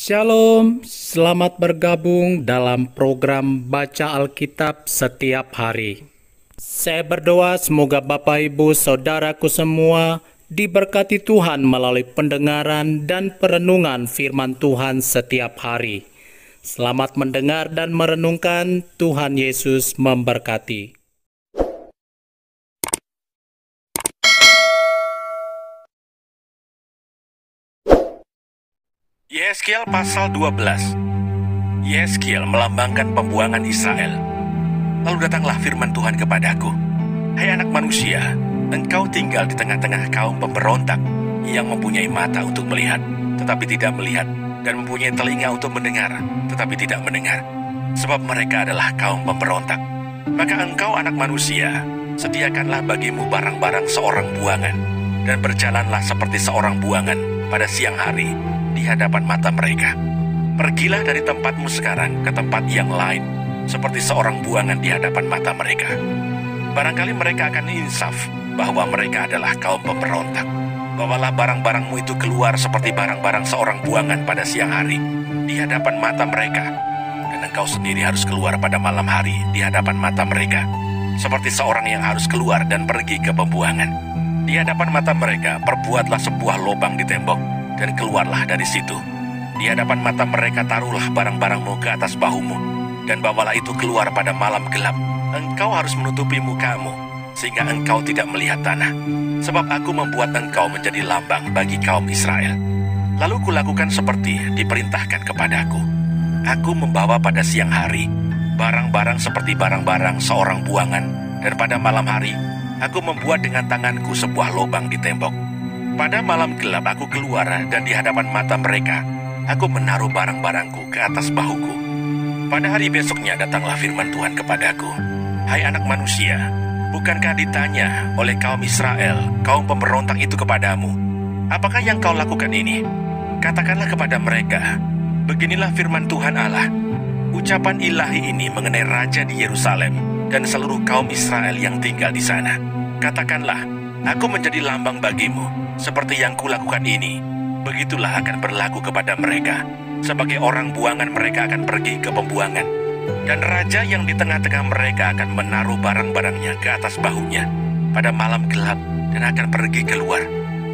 Shalom, selamat bergabung dalam program Baca Alkitab setiap hari. Saya berdoa semoga Bapak Ibu Saudaraku semua diberkati Tuhan melalui pendengaran dan perenungan firman Tuhan setiap hari. Selamat mendengar dan merenungkan. Tuhan Yesus memberkati. Yehezkiel pasal 12. Yehezkiel melambangkan pembuangan Israel. Lalu datanglah firman Tuhan kepadaku, "Hai anak manusia, engkau tinggal di tengah-tengah kaum pemberontak yang mempunyai mata untuk melihat, tetapi tidak melihat, dan mempunyai telinga untuk mendengar, tetapi tidak mendengar. Sebab mereka adalah kaum pemberontak. Maka engkau anak manusia, sediakanlah bagimu barang-barang seorang buangan, dan berjalanlah seperti seorang buangan pada siang hari di hadapan mata mereka. Pergilah dari tempatmu sekarang ke tempat yang lain, seperti seorang buangan di hadapan mata mereka. Barangkali mereka akan insaf bahwa mereka adalah kaum pemberontak. Bawalah barang-barangmu itu keluar seperti barang-barang seorang buangan pada siang hari di hadapan mata mereka. Dan engkau sendiri harus keluar pada malam hari di hadapan mata mereka, seperti seorang yang harus keluar dan pergi ke pembuangan. Di hadapan mata mereka perbuatlah sebuah lubang di tembok, dan keluarlah dari situ. Di hadapan mata mereka taruhlah barang-barangmu ke atas bahumu, dan bawalah itu keluar pada malam gelap. Engkau harus menutupi mukamu, sehingga engkau tidak melihat tanah. Sebab aku membuat engkau menjadi lambang bagi kaum Israel. Lalu kulakukan seperti diperintahkan kepadaku. Aku membawa pada siang hari barang-barang seperti barang-barang seorang buangan, dan pada malam hari aku membuat dengan tanganku sebuah lubang di tembok. Pada malam gelap aku keluar, dan di hadapan mata mereka aku menaruh barang-barangku ke atas bahuku. Pada hari besoknya datanglah firman Tuhan kepadaku, "Hai anak manusia, bukankah ditanya oleh kaum Israel, kaum pemberontak itu kepadamu, apakah yang kau lakukan ini? Katakanlah kepada mereka, beginilah firman Tuhan Allah, ucapan ilahi ini mengenai Raja di Yerusalem dan seluruh kaum Israel yang tinggal di sana. Katakanlah, aku menjadi lambang bagimu. Seperti yang kulakukan ini, begitulah akan berlaku kepada mereka. Sebagai orang buangan mereka akan pergi ke pembuangan, dan raja yang di tengah-tengah mereka akan menaruh barang-barangnya ke atas bahunya pada malam gelap dan akan pergi keluar.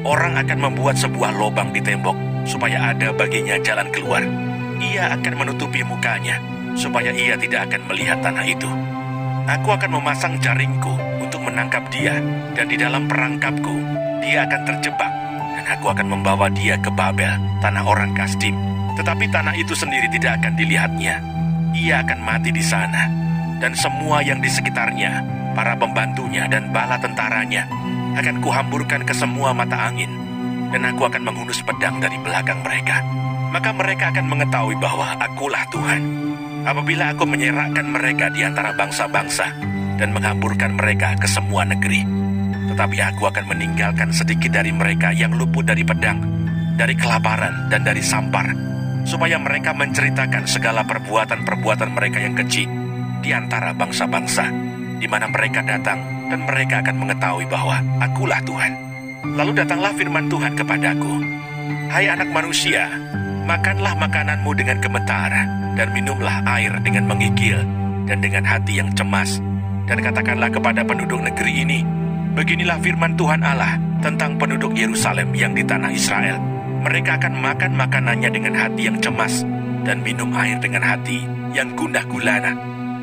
Orang akan membuat sebuah lubang di tembok supaya ada baginya jalan keluar. Ia akan menutupi mukanya supaya ia tidak akan melihat tanah itu. Aku akan memasang jaringku untuk menangkap dia, dan di dalam perangkapku dia akan terjebak, dan aku akan membawa dia ke Babel, tanah orang Kasdim. Tetapi tanah itu sendiri tidak akan dilihatnya. Ia akan mati di sana, dan semua yang di sekitarnya, para pembantunya dan bala tentaranya, akan kuhamburkan ke semua mata angin, dan aku akan menghunus pedang dari belakang mereka. Maka mereka akan mengetahui bahwa akulah Tuhan, apabila aku menyerahkan mereka di antara bangsa-bangsa, dan menghamburkan mereka ke semua negeri. Tetapi aku akan meninggalkan sedikit dari mereka yang luput dari pedang, dari kelaparan, dan dari sampar, supaya mereka menceritakan segala perbuatan-perbuatan mereka yang keji di antara bangsa-bangsa, di mana mereka datang, dan mereka akan mengetahui bahwa akulah Tuhan." Lalu datanglah firman Tuhan kepadaku, "Hai anak manusia, makanlah makananmu dengan gemetar, dan minumlah air dengan menggigil, dan dengan hati yang cemas, dan katakanlah kepada penduduk negeri ini, beginilah firman Tuhan Allah tentang penduduk Yerusalem yang di tanah Israel. Mereka akan makan makanannya dengan hati yang cemas, dan minum air dengan hati yang gundah gulana,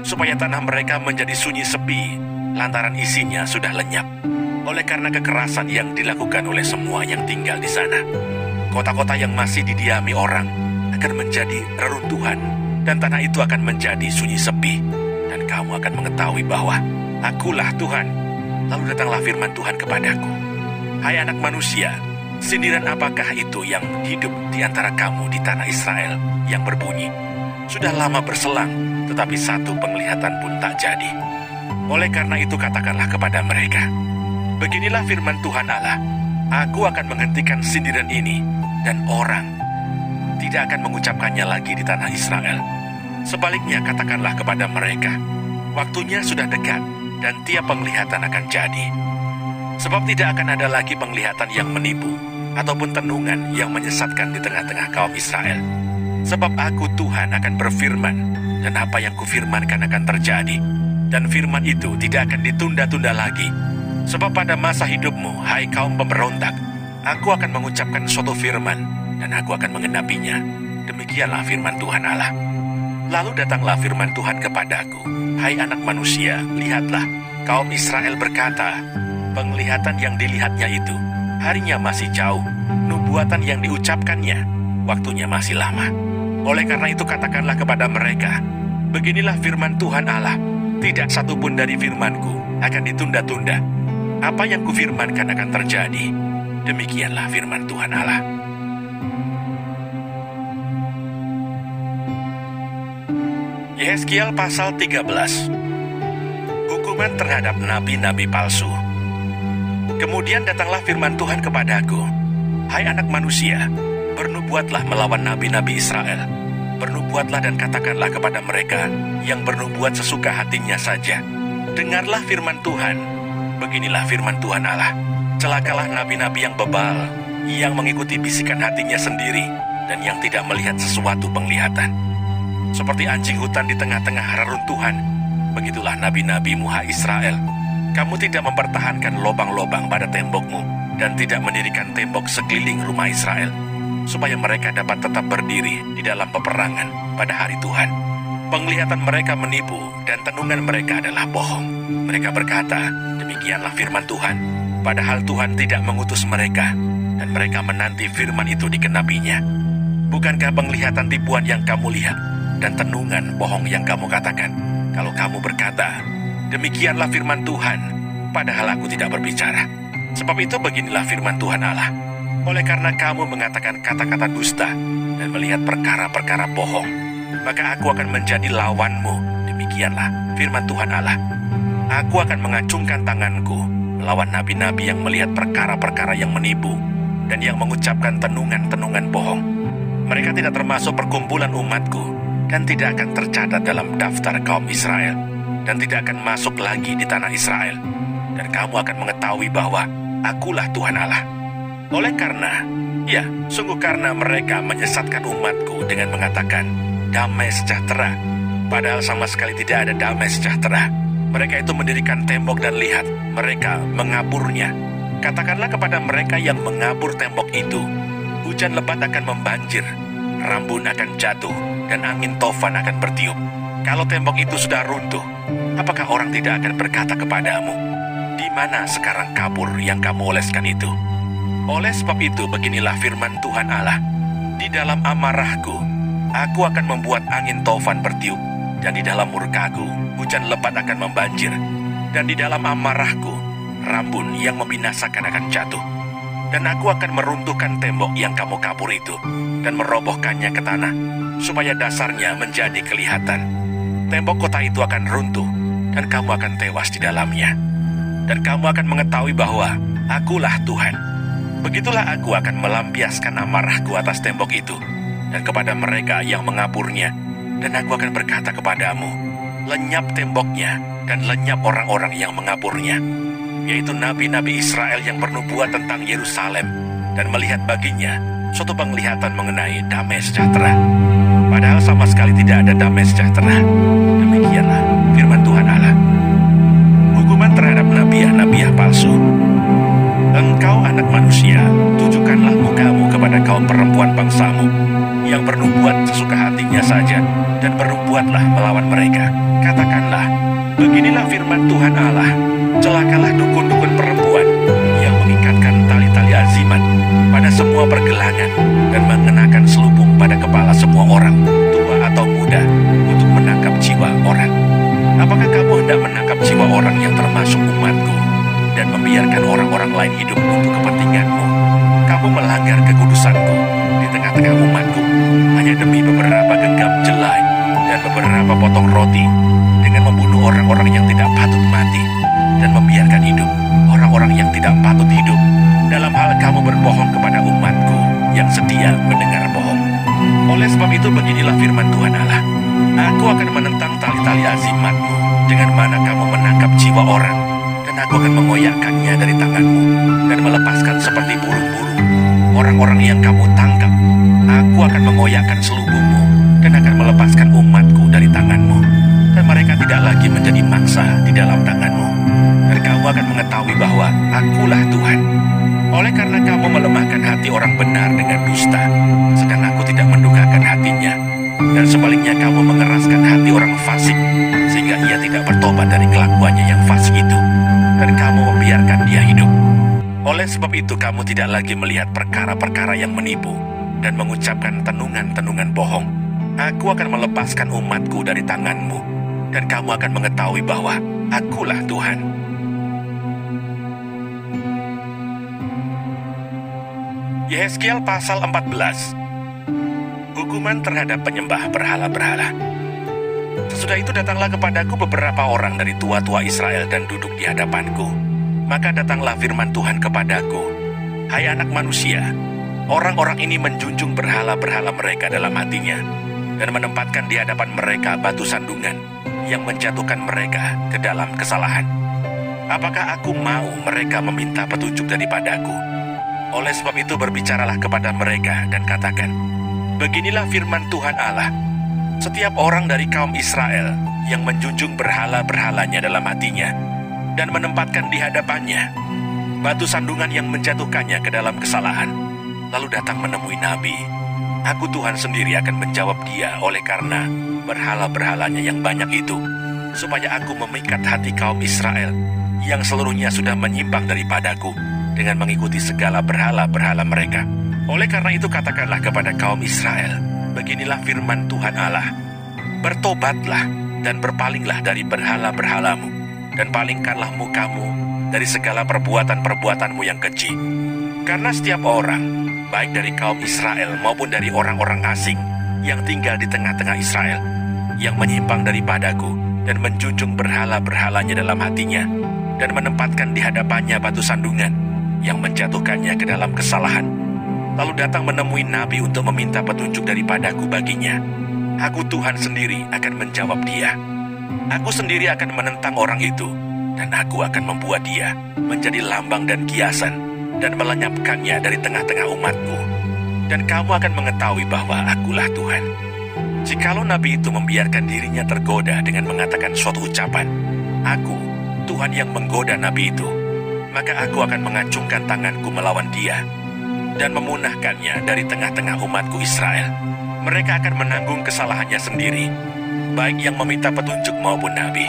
supaya tanah mereka menjadi sunyi sepi, lantaran isinya sudah lenyap, oleh karena kekerasan yang dilakukan oleh semua yang tinggal di sana. Kota-kota yang masih didiami orang akan menjadi reruntuhan, dan tanah itu akan menjadi sunyi sepi, dan kamu akan mengetahui bahwa akulah Tuhan." Lalu datanglah firman Tuhan kepadaku, "Hai anak manusia, sindiran apakah itu yang hidup di antara kamu di tanah Israel yang berbunyi, sudah lama berselang, tetapi satu penglihatan pun tak jadi? Oleh karena itu katakanlah kepada mereka, beginilah firman Tuhan Allah, aku akan menghentikan sindiran ini, dan orang tidak akan mengucapkannya lagi di tanah Israel. Sebaliknya katakanlah kepada mereka, waktunya sudah dekat, dan tiap penglihatan akan jadi. Sebab tidak akan ada lagi penglihatan yang menipu, ataupun tenungan yang menyesatkan di tengah-tengah kaum Israel. Sebab aku Tuhan akan berfirman, dan apa yang kufirmankan akan terjadi. Dan firman itu tidak akan ditunda-tunda lagi. Sebab pada masa hidupmu, hai kaum pemberontak, aku akan mengucapkan suatu firman, dan aku akan mengenapinya. Demikianlah firman Tuhan Allah. Lalu datanglah firman Tuhan kepadaku, hai anak manusia, lihatlah, kaum Israel berkata, penglihatan yang dilihatnya itu, harinya masih jauh, nubuatan yang diucapkannya, waktunya masih lama. Oleh karena itu katakanlah kepada mereka, beginilah firman Tuhan Allah, tidak satupun dari firmanku akan ditunda-tunda. Apa yang kufirmankan akan terjadi. Demikianlah firman Tuhan Allah. Yeskiel pasal 13. Hukuman terhadap nabi-nabi palsu. Kemudian datanglah firman Tuhan kepadaku, hai anak manusia, bernubuatlah melawan nabi-nabi Israel. Bernubuatlah dan katakanlah kepada mereka yang bernubuat sesuka hatinya saja. Dengarlah firman Tuhan. Beginilah firman Tuhan Allah. Celakalah nabi-nabi yang bebal, yang mengikuti bisikan hatinya sendiri, dan yang tidak melihat sesuatu penglihatan. Seperti anjing hutan di tengah-tengah reruntuhan, begitulah nabi-nabimu, hai Israel. Kamu tidak mempertahankan lobang-lobang pada tembokmu, dan tidak mendirikan tembok sekeliling rumah Israel, supaya mereka dapat tetap berdiri di dalam peperangan pada hari Tuhan. Penglihatan mereka menipu, dan tenungan mereka adalah bohong. Mereka berkata, demikianlah firman Tuhan, padahal Tuhan tidak mengutus mereka, dan mereka menanti firman itu dikenapinya. Bukankah penglihatan tipuan yang kamu lihat, dan tenungan bohong yang kamu katakan, kalau kamu berkata, demikianlah firman Tuhan, padahal aku tidak berbicara. Sebab itu beginilah firman Tuhan Allah, oleh karena kamu mengatakan kata-kata dusta dan melihat perkara-perkara bohong, maka aku akan menjadi lawanmu. Demikianlah firman Tuhan Allah. Aku akan mengacungkan tanganku melawan nabi-nabi yang melihat perkara-perkara yang menipu dan yang mengucapkan tenungan-tenungan bohong. Mereka tidak termasuk perkumpulan umatku dan tidak akan tercatat dalam daftar kaum Israel dan tidak akan masuk lagi di tanah Israel. Dan kamu akan mengetahui bahwa akulah Tuhan Allah. Oleh karena, ya, sungguh karena mereka menyesatkan umatku dengan mengatakan damai sejahtera, padahal sama sekali tidak ada damai sejahtera. Mereka itu mendirikan tembok dan lihat, mereka mengaburnya. Katakanlah kepada mereka yang mengabur tembok itu, hujan lebat akan membanjir, rambun akan jatuh, dan angin tofan akan bertiup. Kalau tembok itu sudah runtuh, apakah orang tidak akan berkata kepadamu, di mana sekarang kabur yang kamu oleskan itu? Oleh sebab itu beginilah firman Tuhan Allah, di dalam amarahku, aku akan membuat angin tofan bertiup, dan di dalam murkaku, hujan lebat akan membanjir, dan di dalam amarahku, rambun yang membinasakan akan jatuh. Dan aku akan meruntuhkan tembok yang kamu kabur itu, dan merobohkannya ke tanah, supaya dasarnya menjadi kelihatan. Tembok kota itu akan runtuh, dan kamu akan tewas di dalamnya. Dan kamu akan mengetahui bahwa akulah Tuhan. Begitulah aku akan melampiaskan amarahku atas tembok itu, dan kepada mereka yang mengaburnya, dan aku akan berkata kepadamu, lenyap temboknya, dan lenyap orang-orang yang mengaburnya, yaitu nabi-nabi Israel yang bernubuat tentang Yerusalem, dan melihat baginya suatu penglihatan mengenai damai sejahtera, padahal sama sekali tidak ada damai sejahtera. Demikianlah firman Tuhan Allah. Hukuman terhadap nabiah-nabiah palsu. Engkau anak manusia, tujukanlah mukamu kepada kaum perempuan bangsamu, yang bernubuat sesuka hatinya saja, dan bernubuatlah melawan mereka. Katakanlah, beginilah firman Tuhan Allah, celakalah dukun-dukun perempuan, yang mengikatkan tali-tali azimat pada semua pergelangan, dan mengenakan selubung pada kepala semua orang, tua atau muda, untuk menangkap jiwa orang. Apakah kamu hendak menangkap jiwa orang yang termasuk umatku, dan membiarkan orang-orang lain hidup untuk kepentinganmu? Kamu melanggar kekudusanku di tengah-tengah umatku, hanya demi beberapa genggam jelai dan beberapa potong roti, dengan membunuh orang-orang yang tidak patut mati, dan membiarkan hidup orang-orang yang tidak patut hidup. Dalam hal kamu berbohong kepada umatku yang setia mendengar bohong. Oleh sebab itu beginilah firman Tuhan Allah, aku akan menentang tali-tali azimatmu, dengan mana kamu menangkap jiwa orang, dan aku akan mengoyakkannya dari tanganmu, dan melepaskan seperti burung-burung orang-orang yang kamu tangkap. Aku akan mengoyakkan selubungmu dan akan melepaskan umatku dari tanganmu, dan mereka tidak lagi menjadi mangsa di dalam tanganmu. Dan kamu akan mengetahui bahwa akulah Tuhan. Oleh karena kamu melemahkan hati orang benar dengan dusta, sedang aku tidak mendukakan hatinya. Dan sebaliknya kamu mengeraskan hati orang fasik, sehingga ia tidak bertobat dari kelakuannya yang fasik itu. Dan kamu membiarkan dia hidup. Oleh sebab itu kamu tidak lagi melihat perkara-perkara yang menipu, dan mengucapkan tenungan-tenungan bohong. Aku akan melepaskan umatku dari tanganmu, dan kamu akan mengetahui bahwa akulah Tuhan. Yehezkiel pasal 14. Hukuman terhadap penyembah berhala-berhala. Sesudah itu datanglah kepadaku beberapa orang dari tua-tua Israel dan duduk di hadapanku. Maka datanglah firman Tuhan kepadaku, "Hai anak manusia, orang-orang ini menjunjung berhala-berhala mereka dalam hatinya, dan menempatkan di hadapan mereka batu sandungan yang menjatuhkan mereka ke dalam kesalahan. Apakah aku mau mereka meminta petunjuk daripadaku? Oleh sebab itu berbicaralah kepada mereka dan katakan, beginilah firman Tuhan Allah, setiap orang dari kaum Israel yang menjunjung berhala-berhalanya dalam hatinya, dan menempatkan di hadapannya batu sandungan yang menjatuhkannya ke dalam kesalahan, lalu datang menemui nabi, aku Tuhan sendiri akan menjawab dia oleh karena berhala-berhalanya yang banyak itu, supaya aku memikat hati kaum Israel yang seluruhnya sudah menyimpang daripadaku dengan mengikuti segala berhala-berhala mereka. Oleh karena itu katakanlah kepada kaum Israel, beginilah firman Tuhan Allah, bertobatlah dan berpalinglah dari berhala-berhalamu, dan palingkanlah mukamu dari segala perbuatan-perbuatanmu yang keji. Karena setiap orang, baik dari kaum Israel maupun dari orang-orang asing yang tinggal di tengah-tengah Israel, yang menyimpang daripadaku dan menjunjung berhala-berhalanya dalam hatinya, dan menempatkan di hadapannya batu sandungan yang menjatuhkannya ke dalam kesalahan, lalu datang menemui nabi untuk meminta petunjuk daripadaku baginya, aku Tuhan sendiri akan menjawab dia. Aku sendiri akan menentang orang itu, dan aku akan membuat dia menjadi lambang dan kiasan, dan melenyapkannya dari tengah-tengah umatku. Dan kamu akan mengetahui bahwa akulah Tuhan. Jikalau nabi itu membiarkan dirinya tergoda dengan mengatakan suatu ucapan, aku, Tuhan yang menggoda nabi itu, maka aku akan mengacungkan tanganku melawan dia, dan memunahkannya dari tengah-tengah umatku Israel. Mereka akan menanggung kesalahannya sendiri, baik yang meminta petunjuk maupun nabi,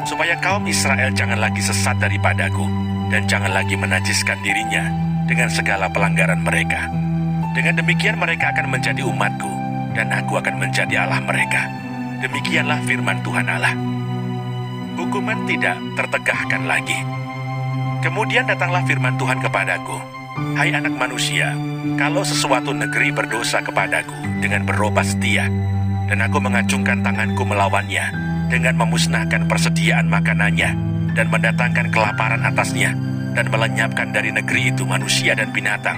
supaya kaum Israel jangan lagi sesat daripadaku, dan jangan lagi menajiskan dirinya dengan segala pelanggaran mereka. Dengan demikian mereka akan menjadi umatku, dan aku akan menjadi Allah mereka. Demikianlah firman Tuhan Allah. Hukuman tidak tertegahkan lagi. Kemudian datanglah firman Tuhan kepadaku, hai anak manusia, kalau sesuatu negeri berdosa kepadaku dengan berubah setia, dan aku mengacungkan tanganku melawannya dengan memusnahkan persediaan makanannya, dan mendatangkan kelaparan atasnya, dan melenyapkan dari negeri itu manusia dan binatang,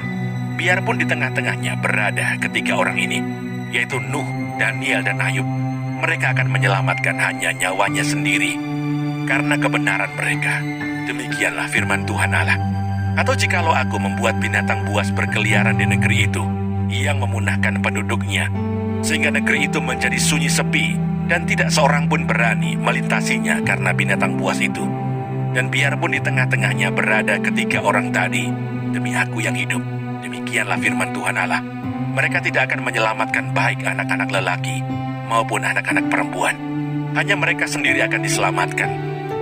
biarpun di tengah-tengahnya berada ketiga orang ini, yaitu Nuh, Daniel, dan Ayub, mereka akan menyelamatkan hanya nyawanya sendiri, karena kebenaran mereka. Demikianlah firman Tuhan Allah. Atau jikalau aku membuat binatang buas berkeliaran di negeri itu, yang memunahkan penduduknya, sehingga negeri itu menjadi sunyi sepi, dan tidak seorang pun berani melintasinya karena binatang buas itu, dan biarpun di tengah-tengahnya berada ketiga orang tadi, demi aku yang hidup, demikianlah firman Tuhan Allah, mereka tidak akan menyelamatkan baik anak-anak lelaki maupun anak-anak perempuan. Hanya mereka sendiri akan diselamatkan,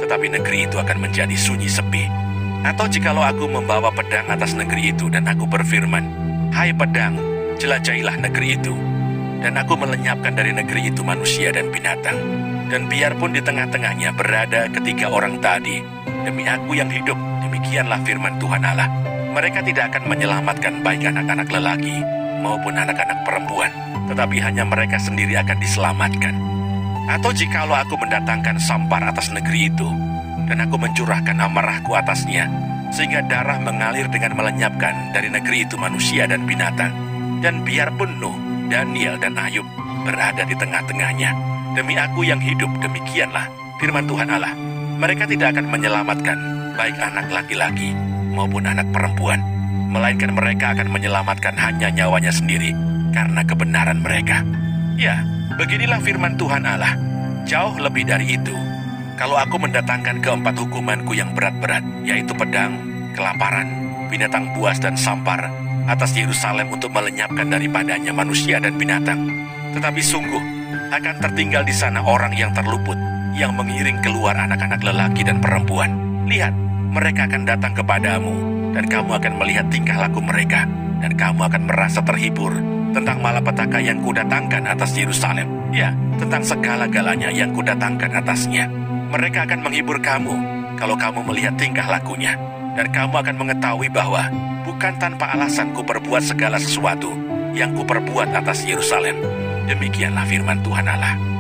tetapi negeri itu akan menjadi sunyi sepi. Atau jikalau aku membawa pedang atas negeri itu, dan aku berfirman, hai pedang, jelajahilah negeri itu, dan aku melenyapkan dari negeri itu manusia dan binatang, dan biarpun di tengah-tengahnya berada ketiga orang tadi, demi aku yang hidup, demikianlah firman Tuhan Allah, mereka tidak akan menyelamatkan baik anak-anak lelaki maupun anak-anak perempuan, tetapi hanya mereka sendiri akan diselamatkan. Atau jikalau aku mendatangkan sampar atas negeri itu, dan aku mencurahkan amarahku atasnya, sehingga darah mengalir dengan melenyapkan dari negeri itu manusia dan binatang, dan biarpun Nuh, Daniel, dan Ayub berada di tengah-tengahnya, demi aku yang hidup, demikianlah firman Tuhan Allah, mereka tidak akan menyelamatkan baik anak laki-laki maupun anak perempuan, melainkan mereka akan menyelamatkan hanya nyawanya sendiri karena kebenaran mereka. Ya, beginilah firman Tuhan Allah. Jauh lebih dari itu, kalau aku mendatangkan keempat hukumanku yang berat-berat, yaitu pedang, kelaparan, binatang buas dan sampar, atas Yerusalem untuk melenyapkan daripadanya manusia dan binatang. Tetapi sungguh, akan tertinggal di sana orang yang terluput, yang mengiring keluar anak-anak lelaki dan perempuan. Lihat, mereka akan datang kepadamu, dan kamu akan melihat tingkah laku mereka, dan kamu akan merasa terhibur tentang malapetaka yang kudatangkan atas Yerusalem. Ya, tentang segala-galanya yang kudatangkan atasnya. Mereka akan menghibur kamu kalau kamu melihat tingkah lakunya, dan kamu akan mengetahui bahwa bukan tanpa alasan kuperbuat segala sesuatu yang kuperbuat atas Yerusalem. Demikianlah firman Tuhan Allah.